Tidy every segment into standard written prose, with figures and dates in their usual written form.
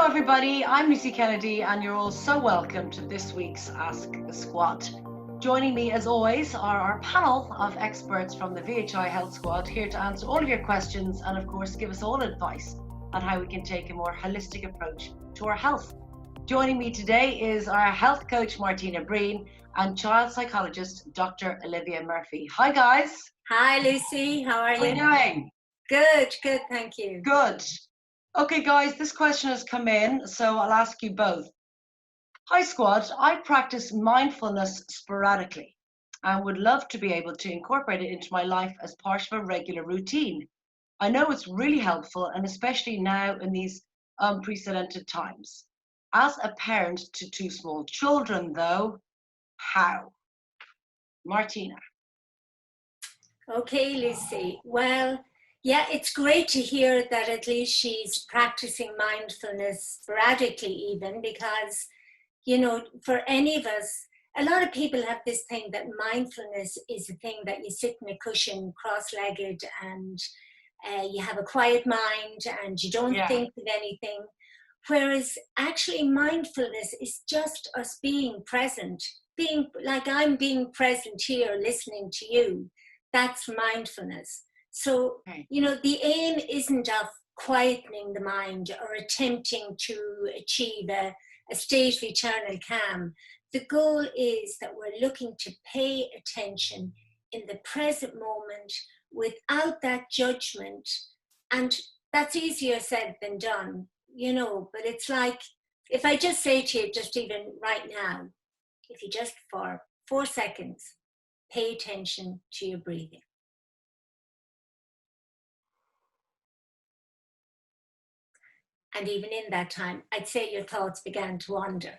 Hello, everybody. I'm Lucy Kennedy, and you're all so welcome to this week's Ask the Squad. Joining me, as always, are our panel of experts from the VHI Health Squad, here to answer all of your questions and, of course, give us all advice on how we can take a more holistic approach to our health. Joining me today is our health coach, Martina Breen, and child psychologist, Dr. Olivia Murphy. Hi, guys. Hi, Lucy. How are you? How are you doing? Good, thank you. Good. Okay, guys, this question has come in, so I'll ask you both. Hi, squad. I practice mindfulness sporadically and would love to be able to incorporate it into my life as part of a regular routine. I know it's really helpful, and especially now in these unprecedented times. As a parent to two small children, though, how? Martina. Okay, Lucy. Well, yeah, it's great to hear that at least she's practicing mindfulness sporadically, even because, for any of us, a lot of people have this thing that mindfulness is a thing that you sit in a cushion cross-legged and you have a quiet mind and you don't think of anything. Whereas actually mindfulness is just us being present, being like I'm being present here listening to you. That's mindfulness. So, the aim isn't of quietening the mind or attempting to achieve a state of eternal calm. The goal is that we're looking to pay attention in the present moment without that judgment. And that's easier said than done, but it's like, if I just say to you, just even right now, if you just for 4 seconds, pay attention to your breathing. And even in that time, I'd say your thoughts began to wander,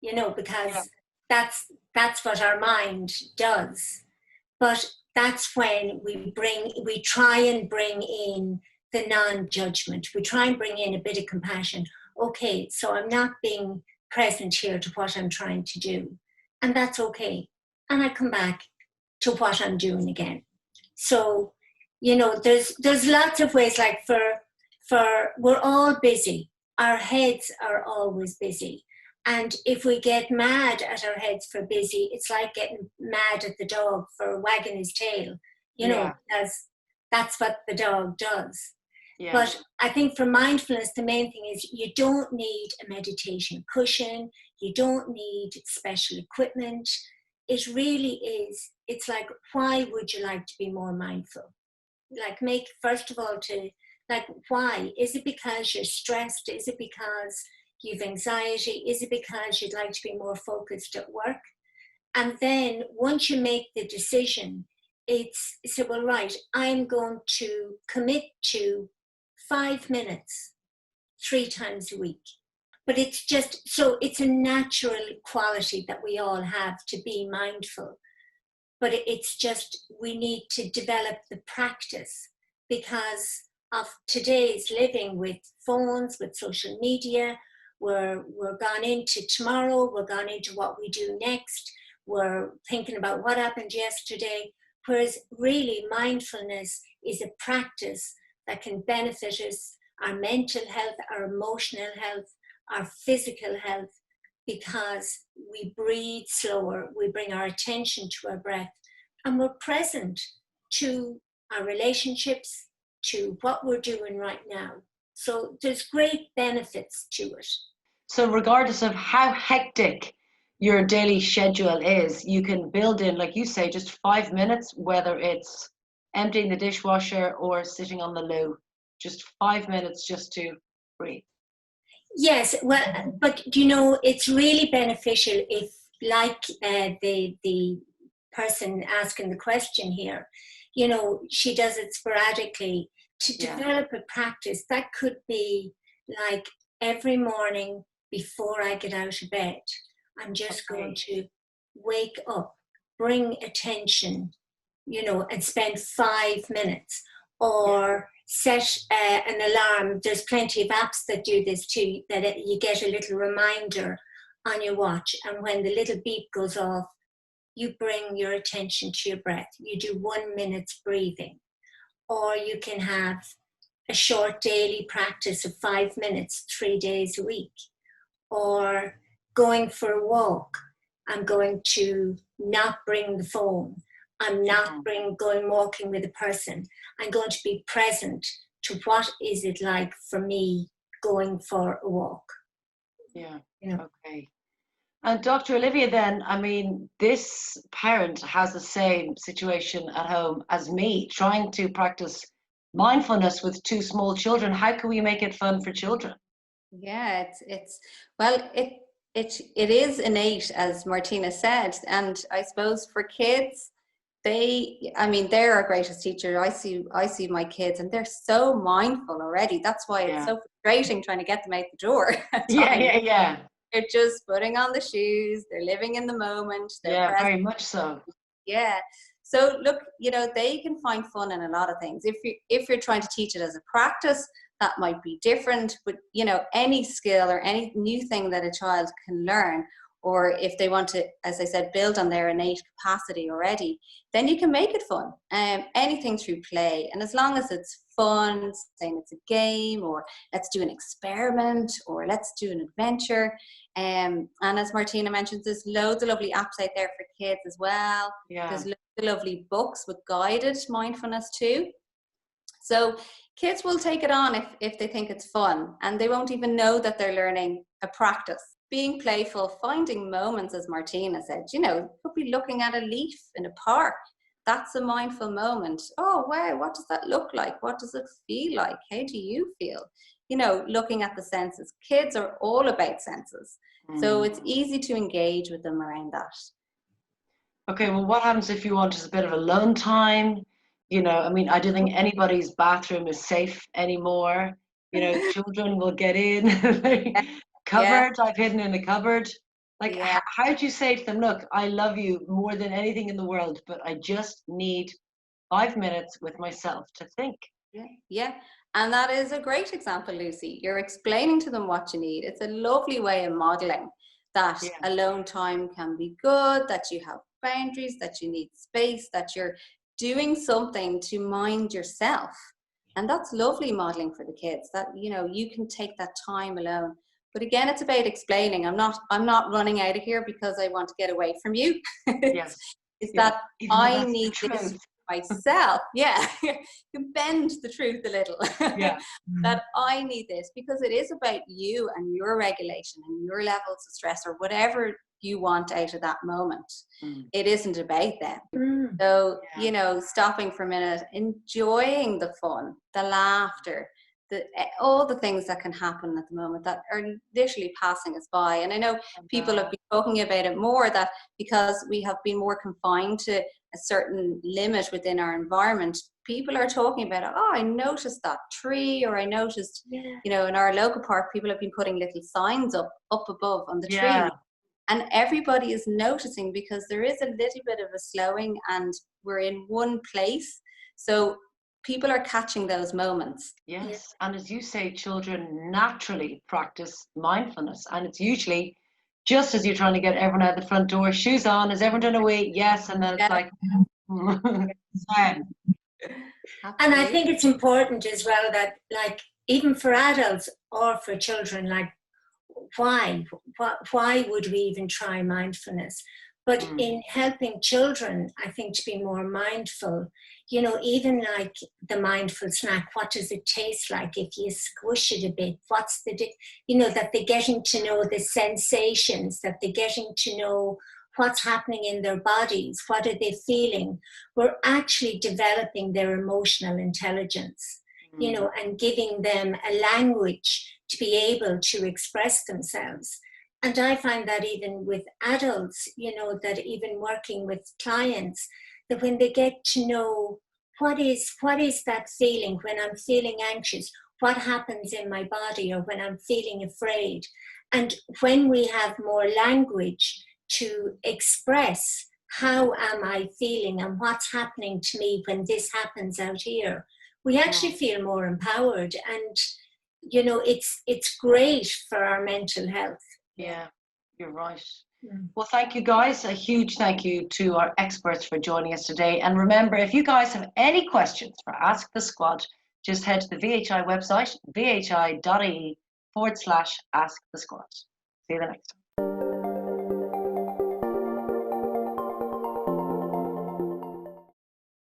because that's what our mind does. But that's when we try and bring in the non-judgment. We try and bring in a bit of compassion. Okay, so I'm not being present here to what I'm trying to do. And that's okay. And I come back to what I'm doing again. So, there's lots of ways, like we're all busy. Our heads are always busy. And if we get mad at our heads for busy, it's like getting mad at the dog for wagging his tail, because that's what the dog does. Yeah. But I think for mindfulness, the main thing is you don't need a meditation cushion. You don't need special equipment. It really is. It's like, why would you like to be more mindful? Like, first of all, why? Is it because you're stressed? Is it because you've anxiety? Is it because you'd like to be more focused at work? And then once you make the decision, I'm going to commit to 5 minutes 3 times a week. But it's a natural quality that we all have to be mindful. But it's just, we need to develop the practice because of today's living with phones, with social media. We're gone into tomorrow, we're gone into what we do next, we're thinking about what happened yesterday, whereas really mindfulness is a practice that can benefit us, our mental health, our emotional health, our physical health, because we breathe slower, we bring our attention to our breath, and we're present to our relationships, to what we're doing right now. So there's great benefits to it. So regardless of how hectic your daily schedule is, you can build in, like you say, just 5 minutes, whether it's emptying the dishwasher or sitting on the loo, just 5 minutes just to breathe. Yes, well, but it's really beneficial if, like the person asking the question here, she does it sporadically. To develop a practice, that could be like every morning before I get out of bed, I'm just going to wake up, bring attention, and spend 5 minutes, or set an alarm. There's plenty of apps that do this too, that you get a little reminder on your watch, and when the little beep goes off, you bring your attention to your breath. You do 1 minute's breathing. Or you can have a short daily practice of 5 minutes, 3 days a week, or going for a walk. I'm going to not bring the phone. I'm not going walking with a person. I'm going to be present to what is it like for me going for a walk. Yeah. Okay. And Dr. Olivia, then, I mean, this parent has the same situation at home as me, trying to practice mindfulness with two small children. How can we make it fun for children? Yeah, it's well, it is innate, as Martina said, and I suppose for kids, I mean, they're our greatest teacher. I see my kids, and they're so mindful already. That's why it's so frustrating trying to get them out the door at times. Yeah. They're just putting on the shoes. They're living in the moment. They're present. Very much so. Yeah. So look, they can find fun in a lot of things. If you're trying to teach it as a practice, that might be different. But any skill or any new thing that a child can learn, or if they want to, as I said, build on their innate capacity already, then you can make it fun. Anything through play, and as long as it's fun, saying it's a game, or let's do an experiment, or let's do an adventure. And as Martina mentions, there's loads of lovely apps out there for kids as well. Yeah. There's loads of lovely books with guided mindfulness too. So kids will take it on if they think it's fun, and they won't even know that they're learning a practice. Being playful, finding moments, as Martina said, could be looking at a leaf in a park. That's a mindful moment. Oh, wow, what does that look like? What does it feel like? How do you feel? Looking at the senses. Kids are all about senses. So it's easy to engage with them around that. Okay, well, what happens if you want just a bit of alone time? I mean, I don't think anybody's bathroom is safe anymore. Children will get in. Cupboard, I've hidden in a cupboard. Like, how do you say to them, look, I love you more than anything in the world, but I just need 5 minutes with myself to think. Yeah. And that is a great example, Lucy. You're explaining to them what you need. It's a lovely way of modeling that alone time can be good, that you have boundaries, that you need space, that you're doing something to mind yourself. And that's lovely modeling for the kids, that you can take that time alone. But again, it's about explaining. I'm not running out of here because I want to get away from you. Yes. It's that I need this myself. Yeah. You bend the truth a little. That I need this because it is about you and your regulation and your levels of stress or whatever you want out of that moment. It isn't about them. So, stopping for a minute, enjoying the fun, the laughter, all the things that can happen at the moment that are literally passing us by. And I know people have been talking about it more, that because we have been more confined to a certain limit within our environment, people are talking about, I noticed that tree, or I noticed, in our local park, people have been putting little signs up above on the tree. And everybody is noticing because there is a little bit of a slowing and we're in one place. So people are catching those moments. Yes. And as you say, children naturally practice mindfulness. And it's usually just as you're trying to get everyone out the front door, shoes on, is everyone done away? Yes. And then it's like, and I think it's important as well that, like, even for adults or for children, like, why would we even try mindfulness? But in helping children, I think, to be more mindful, even like the mindful snack, what does it taste like if you squish it a bit? What's that they're getting to know the sensations, that they're getting to know what's happening in their bodies, what are they feeling? We're actually developing their emotional intelligence, and giving them a language to be able to express themselves. And I find that even with adults, that even working with clients, that when they get to know what is that feeling when I'm feeling anxious, what happens in my body, or when I'm feeling afraid. And when we have more language to express how am I feeling and what's happening to me when this happens out here, we actually feel more empowered. And it's great for our mental health. Yeah, you're right. Well, thank you guys. A huge thank you to our experts for joining us today. And remember, if you guys have any questions for Ask the Squad, just head to the VHI website, vhi.ie/ask the squad. See you the next time.